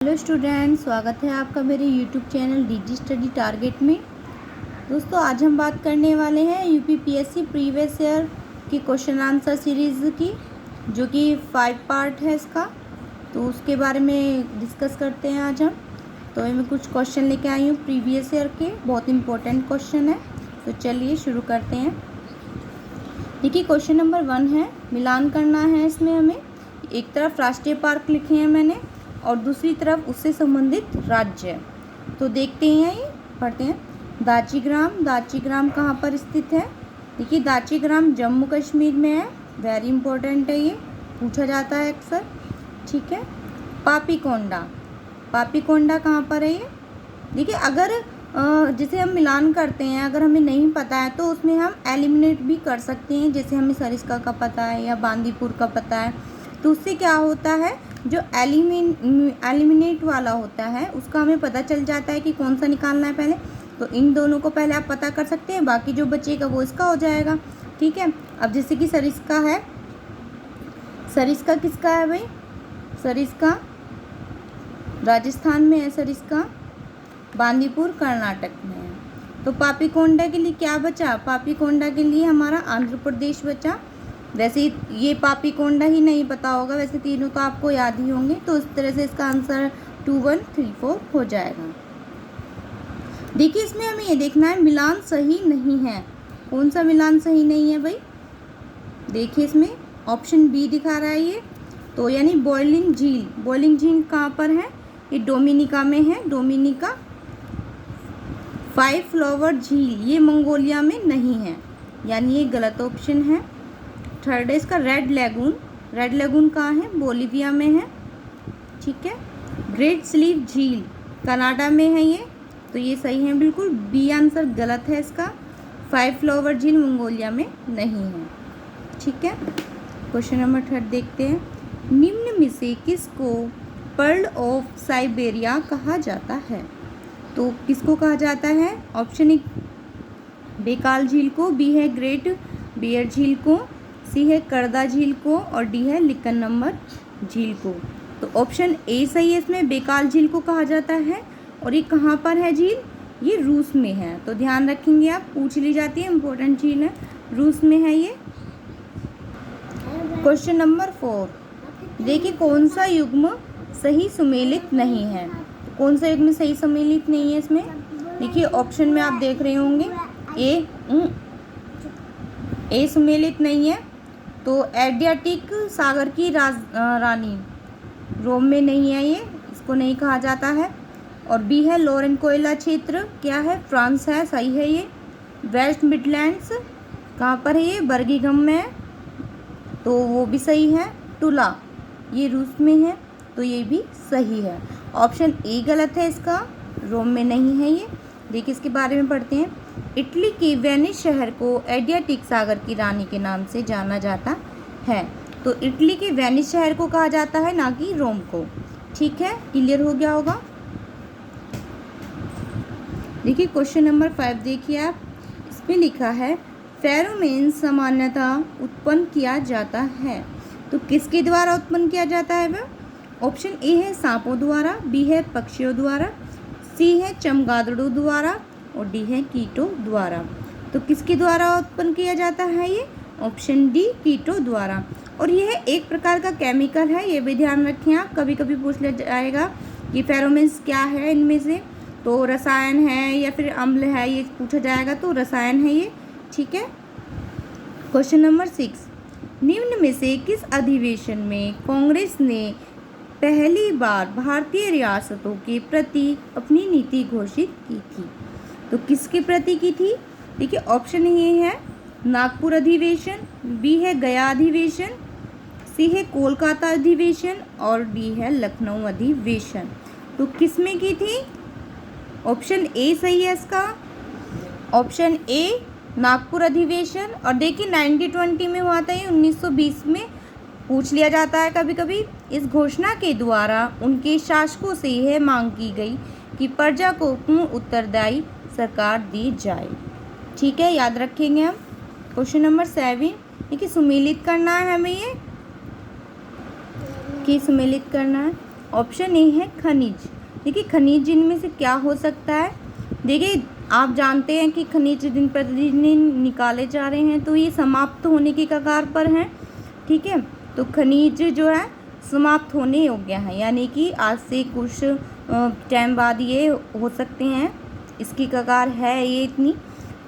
Hello student, स्वागत है आपका मेरे YouTube channel DG study target में। दोस्तों, आज हम बात करने वाले हैं यूपीपीएससी प्रीवियस ईयर की क्वेश्चन आंसर सीरीज़ की, जो कि 5 पार्ट है इसका। तो उसके बारे में डिस्कस करते हैं आज हम। तो मैं कुछ क्वेश्चन लेके आई हूँ प्रीवियस ईयर के, बहुत इंपॉर्टेंट क्वेश्चन है। तो चलिए शुरू करते हैं। देखिए, क्वेश्चन नंबर 1 है, मिलान करना है इसमें हमें। एक तरफ राष्ट्रीय पार्क लिखे हैं मैंने और दूसरी तरफ उससे संबंधित राज्य। तो देखते हैं, ये पढ़ते हैं। दाचीग्राम कहाँ पर स्थित है? देखिए, दाचीग्राम जम्मू कश्मीर में है। वेरी इंपॉर्टेंट है, ये पूछा जाता है अक्सर। ठीक है। पापीकोंडा कहाँ पर है ये? देखिए, अगर जैसे हम मिलान करते हैं, अगर हमें नहीं पता है तो उसमें हम एलिमिनेट भी कर सकते हैं। जैसे हमें सरिस्का का पता है या बांदीपुर का पता है, तो उससे क्या होता है, जो एलिमिनेट वाला होता है उसका हमें पता चल जाता है कि कौन सा निकालना है पहले। तो इन दोनों को पहले आप पता कर सकते हैं, बाकी जो बचेगा वो इसका हो जाएगा। ठीक है। अब जैसे कि सरिस्का है, सरिस्का किसका है भाई? सरिस्का राजस्थान में है, सरिस्का बांदीपुर कर्नाटक में है। तो पापीकोंडा के लिए क्या बचा? पापीकोंडा के लिए हमारा आंध्र प्रदेश बचा। वैसे ये पापीकोंडा ही नहीं पता होगा, वैसे तीनों तो आपको याद ही होंगे। तो इस तरह से इसका आंसर 2, 1, 3, 4 हो जाएगा। देखिए, इसमें हमें ये देखना है मिलान सही नहीं है। कौन सा मिलान सही नहीं है भाई? देखिए, इसमें ऑप्शन बी दिखा रहा है ये, तो यानी बॉइलिंग झील कहाँ पर है? ये डोमिनिका में है। डोमिनिका 5 फ्लावर झील ये मंगोलिया में नहीं है, यानी ये गलत ऑप्शन है। थर्ड है इसका रेड लेगून कहाँ है? बोलिविया में है। ठीक है। ग्रेट स्लीव झील कनाडा में है ये, तो ये सही है बिल्कुल। बी आंसर गलत है इसका। 5 फ्लावर झील मंगोलिया में नहीं है। ठीक है। क्वेश्चन नंबर 3 देखते हैं। निम्न में से किसको पर्ल ऑफ साइबेरिया कहा जाता है? तो किसको कहा जाता है? ऑप्शन ए बेकाल झील को, बी है ग्रेट बियर झील को, सी है करदा झील को और डी है लिकनमर झील को। तो ऑप्शन ए सही है, इसमें बेकाल झील को कहा जाता है। और ये कहाँ पर है झील? ये रूस में है। तो ध्यान रखेंगे आप, पूछ ली जाती है, इंपॉर्टेंट झील है, रूस में है ये। क्वेश्चन नंबर 4 देखिए, कौन सा युग्म सही सुमेलित नहीं है? कौन सा युग्म सही सम्मिलित नहीं है इसमें? देखिए, ऑप्शन में आप देख रहे होंगे ए सुमेलित नहीं है, तो एड्रियाटिक सागर की रानी रोम में नहीं है, ये इसको नहीं कहा जाता है। और बी है लोरेन कोयला क्षेत्र, क्या है? फ्रांस है, सही है ये। वेस्ट मिडलैंड्स कहाँ पर है? ये बर्गिंघम में है, तो वो भी सही है। टुला ये रूस में है, तो ये भी सही है। ऑप्शन ए गलत है इसका, रोम में नहीं है ये। देखिए, इसके बारे में पढ़ते हैं। इटली के वेनिस शहर को एड्रियाटिक सागर की रानी के नाम से जाना जाता है। तो इटली के वेनिस शहर को कहा जाता है, ना कि रोम को। ठीक है, क्लियर हो गया होगा। देखिए, क्वेश्चन नंबर 5 देखिए आप, इसमें लिखा है फेरोमेन सामान्यतः उत्पन्न किया जाता है। तो किसके द्वारा उत्पन्न किया जाता है वह? ऑप्शन ए है सांपों द्वारा, बी है पक्षियों द्वारा, सी है चमगादड़ों द्वारा और डी है कीटों द्वारा। तो किसके द्वारा उत्पन्न किया जाता है ये? ऑप्शन डी, कीटों द्वारा। और यह एक प्रकार का केमिकल है, ये भी ध्यान रखें आप, कभी कभी पूछ लिया जाएगा कि फेरोमेन्स क्या है इनमें से। तो रसायन है या फिर अम्ल है, ये पूछा जाएगा, तो रसायन है ये। ठीक है। क्वेश्चन नंबर 6 निम्न में से किस अधिवेशन में कांग्रेस ने पहली बार भारतीय रियासतों के प्रति अपनी नीति घोषित की थी? तो किसके प्रति की थी? देखिए, ऑप्शन ए है नागपुर अधिवेशन, बी है गया अधिवेशन, सी है कोलकाता अधिवेशन और डी है लखनऊ अधिवेशन। तो किस में की थी? ऑप्शन ए सही है इसका। ऑप्शन ए नागपुर अधिवेशन। और देखिए, 1920 में हुआ था ये, 1920 में पूछ लिया जाता है कभी कभी। इस घोषणा के द्वारा उनके शासकों से यह मांग की गई कि प्रजा को पूर्ण उत्तरदायी सरकार दी जाए। ठीक है, याद रखेंगे हम। क्वेश्चन नंबर 7 देखिए, सुमेलित करना है हमें ये, कि सुमेलित करना है। ऑप्शन ए है खनिज। देखिए खनिज इनमें से क्या हो सकता है। देखिए आप जानते हैं कि खनिज दिन प्रतिदिन निकाले जा रहे हैं तो ये समाप्त होने की कगार पर हैं। ठीक है, तो खनिज जो है समाप्त होने योग्य है, यानी कि आज से कुछ टाइम बाद ये हो सकते हैं, इसकी कगार है ये इतनी।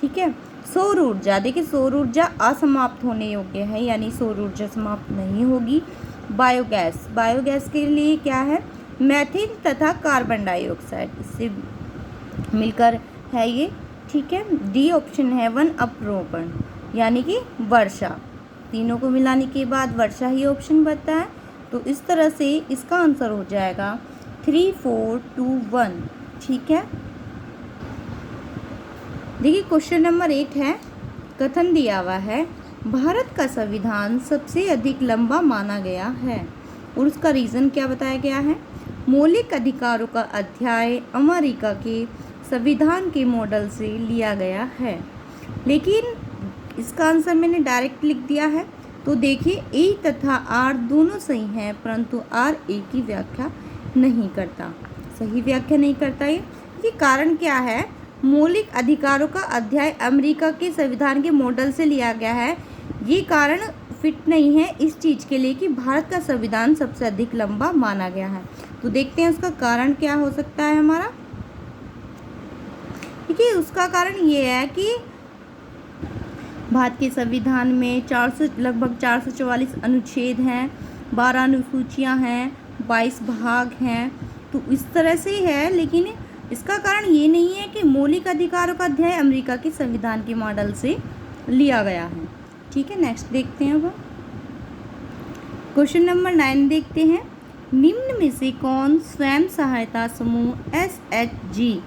ठीक है, सौर ऊर्जा। देखिए सौर ऊर्जा असमाप्त होने योग्य है, यानी सौर ऊर्जा समाप्त नहीं होगी। बायोगैस। बायोगैस के लिए क्या है, मैथेन तथा कार्बन डाइऑक्साइड, इससे मिलकर है ये। ठीक है, डी ऑप्शन है वन अपरोपण, यानी कि वर्षा। तीनों को मिलाने के बाद वर्षा ही ऑप्शन बचता है। तो इस तरह से इसका आंसर हो जाएगा 3, 4, 2, 1। ठीक है, देखिए क्वेश्चन नंबर 8 है, कथन दिया हुआ है भारत का संविधान सबसे अधिक लंबा माना गया है और उसका रीज़न क्या बताया गया है। मौलिक अधिकारों का अध्याय अमेरिका के संविधान के मॉडल से लिया गया है, लेकिन इसका आंसर मैंने डायरेक्ट लिख दिया है। तो देखिए ए तथा आर दोनों सही हैं, परंतु आर ए की व्याख्या नहीं करता, सही व्याख्या नहीं करता। ये कारण क्या है, मौलिक अधिकारों का अध्याय अमेरिका के संविधान के मॉडल से लिया गया है, ये कारण फिट नहीं है इस चीज़ के लिए कि भारत का संविधान सबसे अधिक लंबा माना गया है। तो देखते हैं उसका कारण क्या हो सकता है हमारा। देखिए उसका कारण ये है कि भारत के संविधान में लगभग 444 अनुच्छेद हैं, 12 अनुसूचियां हैं, 22 भाग हैं, तो इस तरह से है। लेकिन इसका कारण ये नहीं है कि मौलिक अधिकारों का अध्याय अमेरिका के संविधान के मॉडल से लिया गया है। ठीक है, नेक्स्ट देखते हैं। अब क्वेश्चन नंबर 9 देखते हैं, निम्न में से कौन स्वयं सहायता समूह SHG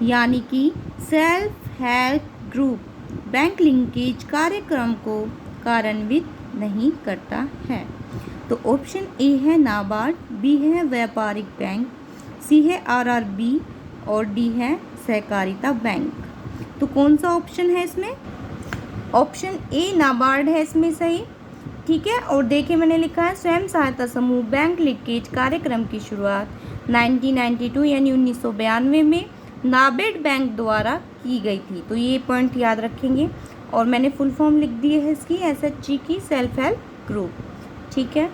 यानी कि self help group bank linkage कार्यक्रम को कार्यान्वित नहीं करता है। तो ऑप्शन ए है नाबार्ड, बी है व्यापारिक बैंक, सी है RRB और डी है सहकारिता बैंक। तो कौन सा ऑप्शन है इसमें, ऑप्शन ए नाबार्ड है इसमें सही। ठीक है, और देखिए मैंने लिखा है स्वयं सहायता समूह बैंक लिंकेज कार्यक्रम की शुरुआत 1992 यानी 1992 में नाबार्ड बैंक द्वारा की गई थी। तो ये पॉइंट याद रखेंगे, और मैंने फुल फॉर्म लिख दी है इसकी SHG की, सेल्फ हेल्प ग्रुप। ठीक है,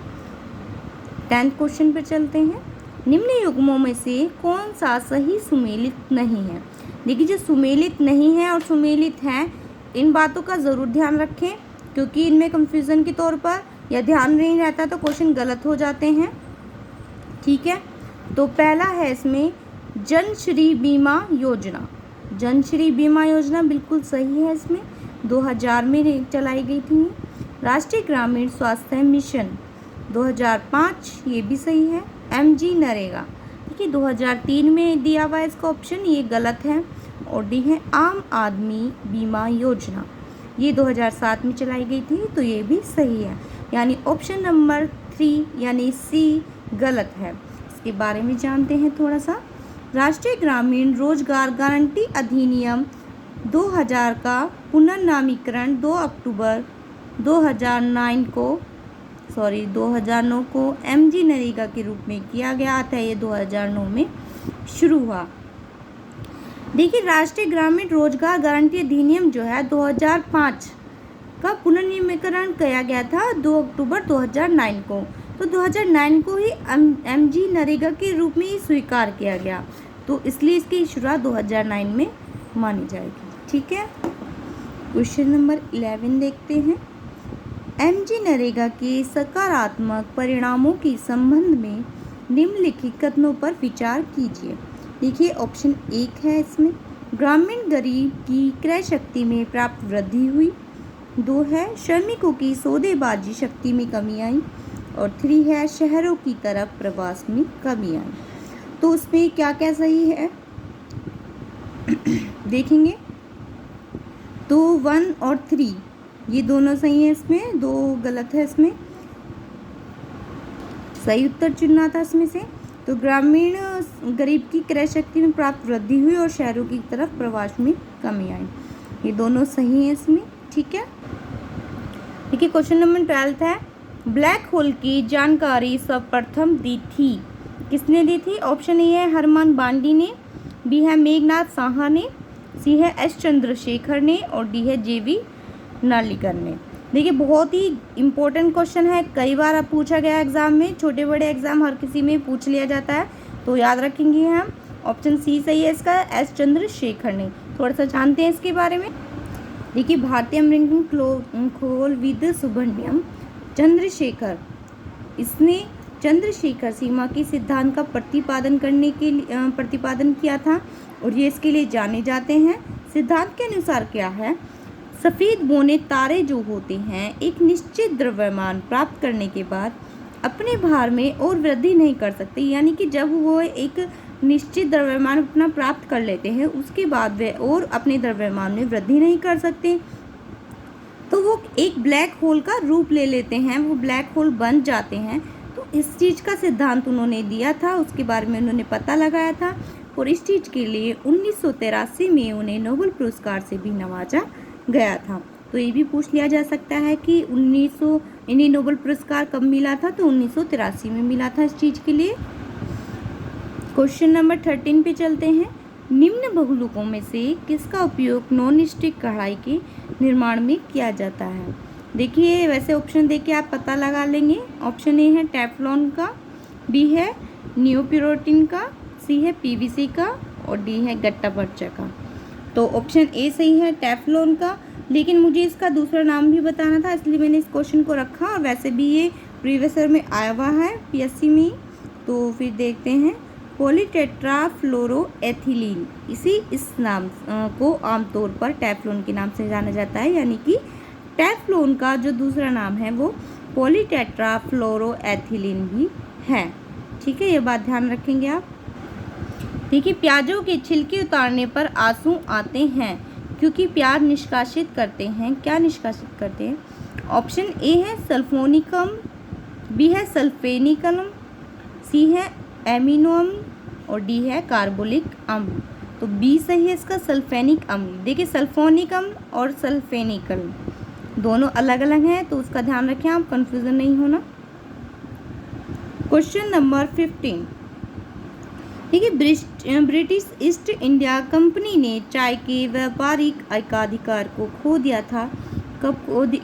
10th क्वेश्चन पर चलते हैं, निम्न युग्मों में से कौन सा सही सुमेलित नहीं है। देखिए जो सुमेलित नहीं है और सुमेलित हैं, इन बातों का ज़रूर ध्यान रखें, क्योंकि इनमें कंफ्यूजन के तौर पर या ध्यान नहीं रहता तो क्वेश्चन गलत हो जाते हैं। ठीक है, तो पहला है इसमें जनश्री बीमा योजना। जनश्री बीमा योजना बिल्कुल सही है, इसमें 2000 में चलाई गई थी। राष्ट्रीय ग्रामीण स्वास्थ्य मिशन 2005, ये भी सही है। MG नरेगा, देखिए 2003 में दिया हुआ है इसका ऑप्शन, ये गलत है। और डी है आम आदमी बीमा योजना, ये 2007 में चलाई गई थी, तो ये भी सही है, यानी ऑप्शन नंबर 3 यानी सी गलत है। इसके बारे में जानते हैं थोड़ा सा। राष्ट्रीय ग्रामीण रोजगार गारंटी अधिनियम 2000 का पुनर्नामीकरण 2 अक्टूबर 2009 को MG नरेगा के रूप में किया गया था। ये 2009 में शुरू हुआ। देखिए राष्ट्रीय ग्रामीण रोजगार गारंटी अधिनियम जो है 2005 का पुनर्नामीकरण किया गया था 2 अक्टूबर 2009 को। तो 2009 को ही MG नरेगा के रूप में ही स्वीकार किया गया, तो इसलिए इसकी शुरुआत 2009 में मानी जाएगी। ठीक है, क्वेश्चन नंबर 11 देखते हैं, MG नरेगा के सकारात्मक परिणामों के संबंध में निम्नलिखित कथनों पर विचार कीजिए। देखिए ऑप्शन 1 है इसमें, ग्रामीण गरीब की क्रय शक्ति में प्राप्त वृद्धि हुई। 2 है श्रमिकों की सौदेबाजी शक्ति में कमी आई। और 3 है शहरों की तरफ प्रवास में कमी आई। तो उसमें क्या क्या सही है देखेंगे। तो 1 और 3 ये दोनों सही है, इसमें 2 गलत है। इसमें सही उत्तर चुनना था इसमें से। तो ग्रामीण गरीब की क्रय शक्ति में प्राप्त वृद्धि हुई और शहरों की तरफ प्रवास में कमी आई, ये दोनों सही है इसमें। ठीक है, देखिए क्वेश्चन नंबर 12 है, ब्लैक होल की जानकारी सर्वप्रथम दी थी। किसने दी थी? ऑप्शन ए है हरमान बांडी ने, बी है मेघनाथ साहा ने, सी है एस चंद्रशेखर ने और डी है जेवी नार्लिकर ने। देखिए बहुत ही इम्पोर्टेंट क्वेश्चन है, कई बार अब पूछा गया एग्जाम में, छोटे बड़े एग्जाम हर किसी में पूछ लिया जाता है, तो याद रखेंगे हम। ऑप्शन सी सही है इसका, एस चंद्रशेखर ने। थोड़ा सा जानते हैं इसके बारे में। देखिए भारतीय अमेरिकन खोलविद सुब्रमण्यम चंद्रशेखर, इसने चंद्रशेखर सीमा के सिद्धांत का प्रतिपादन किया था और ये इसके लिए जाने जाते हैं। सिद्धांत के अनुसार क्या है? सफ़ेद बौने तारे जो होते हैं एक निश्चित द्रव्यमान प्राप्त करने के बाद अपने भार में और वृद्धि नहीं कर सकते, यानी कि जब वो एक निश्चित द्रव्यमान अपना प्राप्त कर लेते हैं उसके बाद वे और अपने द्रव्यमान में वृद्धि नहीं कर सकते, तो वो एक ब्लैक होल का रूप ले लेते हैं, वो ब्लैक होल बन जाते हैं। तो इस चीज़ का सिद्धांत उन्होंने दिया था, उसके बारे में उन्होंने पता लगाया था और इस चीज़ के लिए 1983 में उन्हें नोबेल पुरस्कार से भी नवाजा गया था। तो ये भी पूछ लिया जा सकता है कि इन्हें नोबेल पुरस्कार कब मिला था? तो 1983 में मिला था इस चीज़ के लिए। क्वेश्चन नंबर 13 पे चलते हैं। निम्न बहुलकों में से किसका उपयोग नॉन स्टिक कढ़ाई के निर्माण में किया जाता है? देखिए वैसे ऑप्शन देके आप पता लगा लेंगे। ऑप्शन ए है टेफ्लॉन का, बी है नियोप्रोटीन का, सी है पीवीसी का और डी है गट्टा पर्चा का। तो ऑप्शन ए सही है टेफ्लॉन का, लेकिन मुझे इसका दूसरा नाम भी बताना था इसलिए मैंने इस क्वेश्चन को रखा, और वैसे भी ये प्रीवियस ईयर में आया हुआ है पीएससी में। तो फिर देखते हैं पॉलीटेट्राफ्लोरोएथिलीन, इस नाम को आमतौर पर टेफ्लॉन के नाम से जाना जाता है, यानी कि टेफ्लॉन का जो दूसरा नाम है वो पॉलीटेट्राफ्लोरोएथिलीन भी है। ठीक है, ये बात ध्यान रखेंगे आप। देखिए प्याजों के छिलके उतारने पर आंसू आते हैं क्योंकि प्याज निष्कासित करते हैं, क्या निष्कासित करते हैं? ऑप्शन ए है सल्फोनिक अम्ल, बी है सल्फेनिक अम्ल, सी है एमिनो अम्ल और डी है कार्बोलिक अम्ल। तो बी सही है इसका, सल्फेनिक अम्ल। देखिए सल्फोनिक अम्ल और सल्फेनिक अम्ल दोनों अलग अलग हैं, तो उसका ध्यान रखें आप, कंफ्यूजन नहीं होना। Question number 15। देखिए ब्रिटिश ईस्ट इंडिया कंपनी ने चाय के व्यापारिक एकाधिकार को खो दिया था, कब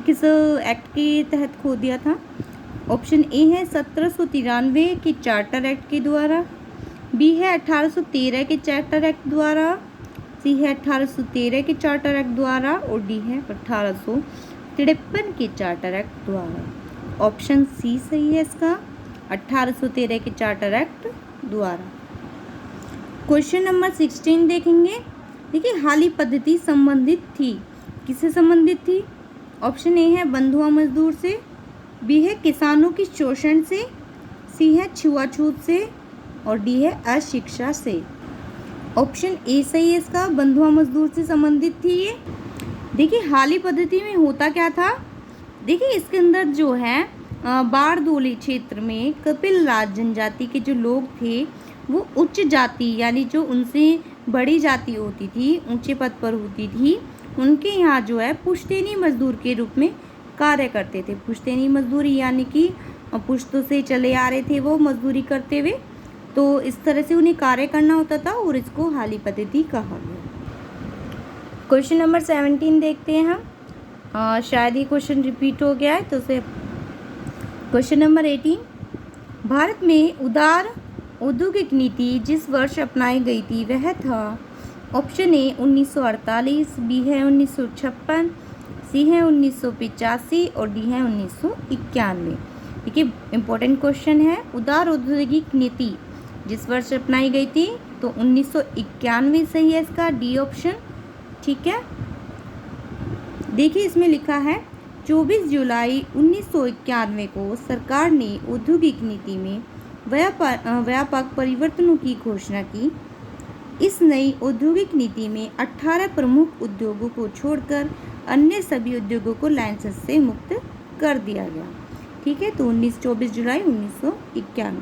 किस एक्ट के तहत खो दिया था? ऑप्शन ए है 1793 के चार्टर एक्ट के द्वारा, बी है 1813 के चार्टर एक्ट द्वारा, सी है 1813 के चार्टर एक्ट द्वारा और डी है 1853 के चार्टर एक्ट द्वारा। ऑप्शन सी सही है इसका, 1813 के चार्टर एक्ट द्वारा। क्वेश्चन नंबर 16 देखेंगे। देखिए हाली पद्धति संबंधित थी, किससे संबंधित थी? ऑप्शन ए है बंधुआ मजदूर से, बी है किसानों की शोषण से, सी है छुआछूत से और डी है अशिक्षा से। ऑप्शन ए सही है इसका, बंधुआ मजदूर से संबंधित थी ये। देखिए हाली पद्धति में होता क्या था? देखिए इसके अंदर जो है बारदोली क्षेत्र में कपिल राज जनजाति के जो लोग थे वो उच्च जाति, यानी जो उनसे बड़ी जाति होती थी, ऊंचे पद पर होती थी, उनके यहाँ जो है पुश्तैनी मजदूर के रूप में कार्य करते थे। पुश्तैनी मजदूरी यानी कि पुश्तों से चले आ रहे थे वो मजदूरी करते हुए, तो इस तरह से उन्हें कार्य करना होता था और इसको हाली पद्धति कहा गया। क्वेश्चन नंबर 17 देखते हैं हम, शायद ये क्वेश्चन रिपीट हो गया है तो उसे। Question number 18। भारत में उदार औद्योगिक नीति जिस वर्ष अपनाई गई थी वह था? ऑप्शन ए 1948, बी है 1956, सी है 1985 और डी है 1991। देखिए इंपॉर्टेंट क्वेश्चन है, उदार औद्योगिक नीति जिस वर्ष अपनाई गई थी तो 1991 सही है इसका, डी ऑप्शन। ठीक है, देखिए इसमें लिखा है 24 जुलाई 1991 को सरकार ने औद्योगिक नीति में व्यापक परिवर्तनों की घोषणा की। इस नई औद्योगिक नीति में 18 प्रमुख उद्योगों को छोड़कर अन्य सभी उद्योगों को लाइसेंस से मुक्त कर दिया गया। ठीक है, तो 24 जुलाई 1991।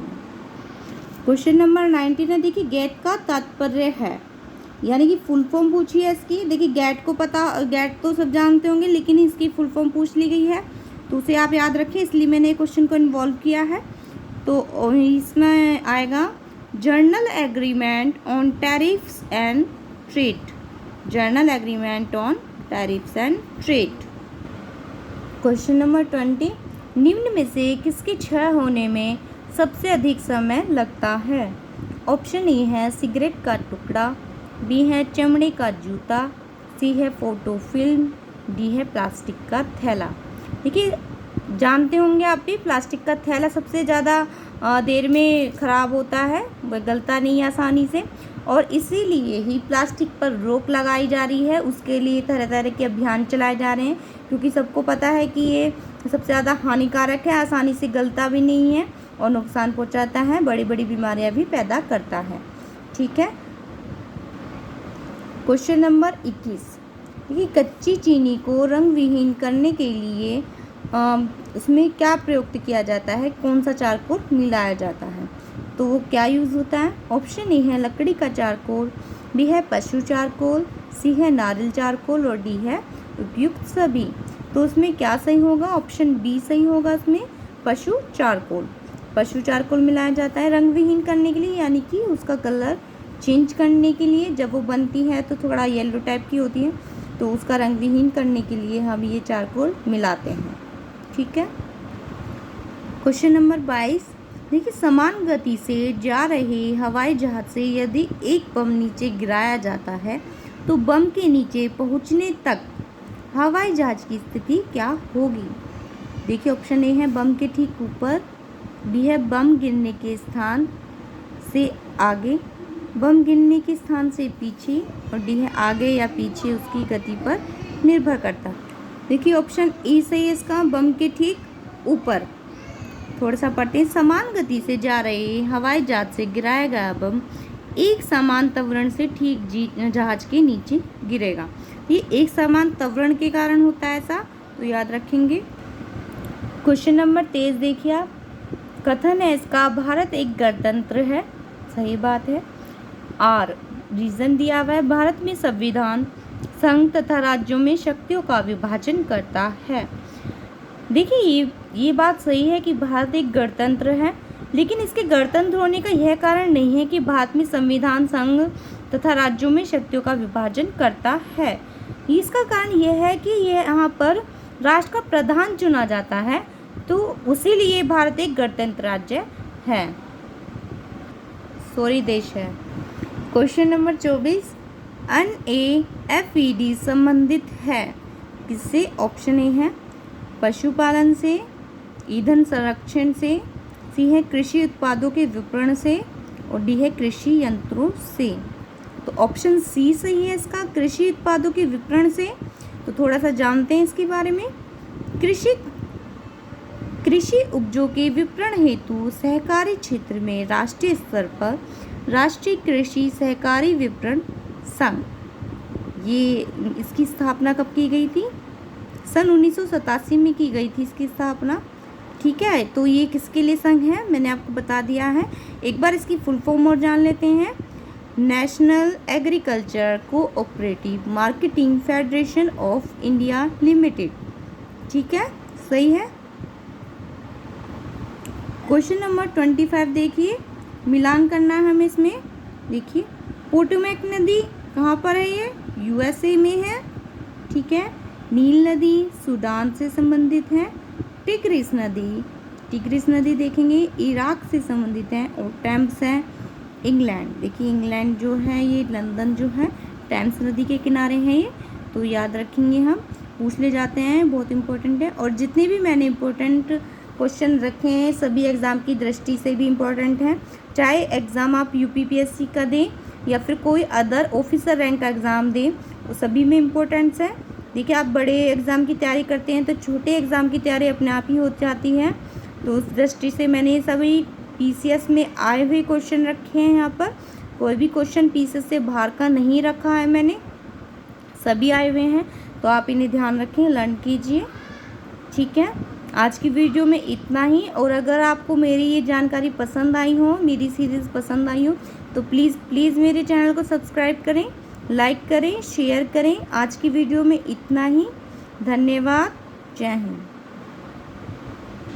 क्वेश्चन नंबर 19 है। देखिए गेट का तात्पर्य है, यानी कि फुल फॉर्म पूछी है इसकी। देखिए गेट को गेट तो सब जानते होंगे, लेकिन इसकी फुल फॉर्म पूछ ली गई है तो उसे आप याद रखें, इसलिए मैंने क्वेश्चन को इन्वॉल्व किया है। तो इसमें आएगा journal agreement on tariffs and trade, journal agreement on tariffs and trade. Question number 20, निम्न में से किसके क्षय होने में सबसे अधिक समय लगता है? ऑप्शन ए है सिगरेट का टुकड़ा, बी है चमड़े का जूता, सी है फोटो फिल्म, डी है प्लास्टिक का थैला। देखिए जानते होंगे आप भी, प्लास्टिक का थैला सबसे ज़्यादा देर में ख़राब होता है, वह गलता नहीं आसानी से, और इसीलिए ही प्लास्टिक पर रोक लगाई जा रही है। उसके लिए तरह तरह के अभियान चलाए जा रहे हैं, क्योंकि सबको पता है कि ये सबसे ज़्यादा हानिकारक है, आसानी से गलता भी नहीं है और नुकसान पहुंचाता है, बड़ी बड़ी बीमारियां भी पैदा करता है। ठीक है। क्वेश्चन नंबर 21, ये कच्ची चीनी को रंग विहीन करने के लिए उसमें क्या प्रयुक्त किया जाता है, कौन सा चारकोल मिलाया जाता है? तो वो क्या यूज़ होता है? ऑप्शन ए है लकड़ी का चारकोल, बी है पशु चारकोल, सी है नारियल चारकोल और डी है उपयुक्त सभी। तो उसमें क्या सही होगा? ऑप्शन बी सही होगा। उसमें पशु चारकोल, पशु चारकोल मिलाया जाता है रंग विहीन करने के लिए, यानी कि उसका कलर चेंज करने के लिए। जब वो बनती है तो थोड़ा येलो टाइप की होती है, तो उसका रंग विहीन करने के लिए हम ये चारकोल मिलाते हैं। ठीक है। क्वेश्चन नंबर 22, देखिए समान गति से जा रहे हवाई जहाज से यदि एक बम नीचे गिराया जाता है तो बम के नीचे पहुंचने तक हवाई जहाज की स्थिति क्या होगी? देखिए ऑप्शन ए है बम के ठीक ऊपर, बी है बम गिरने के स्थान से आगे, बम गिरने के स्थान से पीछे, और डी है आगे या पीछे उसकी गति पर निर्भर करता। देखिए ऑप्शन ए सही है इसका, बम के ठीक ऊपर। थोड़ा सा पढ़ते हैं। समान गति से जा रहे हवाई जहाज से गिराया गया बम एक समान त्वरण से ठीक जहाज के नीचे गिरेगा। ये एक समान त्वरण के कारण होता है ऐसा, तो याद रखेंगे। क्वेश्चन नंबर 23 देखिए आप, कथन है इसका भारत एक गणतंत्र है, सही बात है। और रीजन दिया हुआ है भारत में संविधान संघ तथा राज्यों में शक्तियों का विभाजन करता है। देखिए ये बात सही है कि भारत एक गणतंत्र है, लेकिन इसके गणतंत्र होने का यह कारण नहीं है कि भारत में संविधान संघ तथा राज्यों में शक्तियों का विभाजन करता है। इसका कारण यह है कि यह यहाँ पर राष्ट्र का प्रधान चुना जाता है, तो उसी लिए भारत एक गणतंत्र राज्य है, देश है। क्वेश्चन नंबर 24, NAFED संबंधित है किससे? ऑप्शन ए है पशुपालन से, ईंधन संरक्षण से, सी है कृषि उत्पादों के विपणन से, और डी है कृषि यंत्रों से। तो ऑप्शन सी सही है इसका, कृषि उत्पादों के विपणन से। तो थोड़ा सा जानते हैं इसके बारे में। कृषि उपजों के विपणन हेतु सहकारी क्षेत्र में राष्ट्रीय स्तर पर राष्ट्रीय कृषि सहकारी विपणन संघ, ये इसकी स्थापना कब की गई थी? सन 1987 में की गई थी इसकी स्थापना। ठीक है, तो ये किसके लिए संघ है मैंने आपको बता दिया है। एक बार इसकी फुल फॉर्म और जान लेते हैं। National agriculture cooperative marketing federation of India limited. ठीक है, सही है। क्वेश्चन नंबर 25 देखिए, मिलान करना है हमें इसमें। देखिए पोटोमैक नदी कहाँ पर है? ये USA में है। ठीक है। नील नदी सूडान से संबंधित है। टिग्रिस नदी देखेंगे इराक से संबंधित है। और टेम्स है इंग्लैंड। देखिए इंग्लैंड जो है ये लंदन जो है टेम्स नदी के किनारे है ये, तो याद रखेंगे हम, पूछ ले जाते हैं, बहुत इंपॉर्टेंट है। और जितने भी मैंने इंपॉर्टेंट क्वेश्चन रखे हैं सभी एग्ज़ाम की दृष्टि से भी इम्पोर्टेंट है, चाहे एग्ज़ाम आप UPPSC का दें या फिर कोई अदर ऑफिसर रैंक का एग्ज़ाम दें, वो सभी में इम्पोर्टेंट्स है। देखिए आप बड़े एग्ज़ाम की तैयारी करते हैं तो छोटे एग्ज़ाम की तैयारी अपने आप ही हो जाती है, तो उस दृष्टि से मैंने ये सभी PCS में आए हुए क्वेश्चन रखे हैं। यहाँ पर कोई भी क्वेश्चन PCS से बाहर का नहीं रखा है मैंने, सभी आए हुए हैं, तो आप इन्हें ध्यान रखें, लर्न कीजिए। ठीक है, आज की वीडियो में इतना ही। और अगर आपको मेरी ये जानकारी पसंद आई हो, मेरी सीरीज़ पसंद आई हो, तो प्लीज़ मेरे चैनल को सब्सक्राइब करें, लाइक करें, शेयर करें। आज की वीडियो में इतना ही। धन्यवाद। जय हिंद।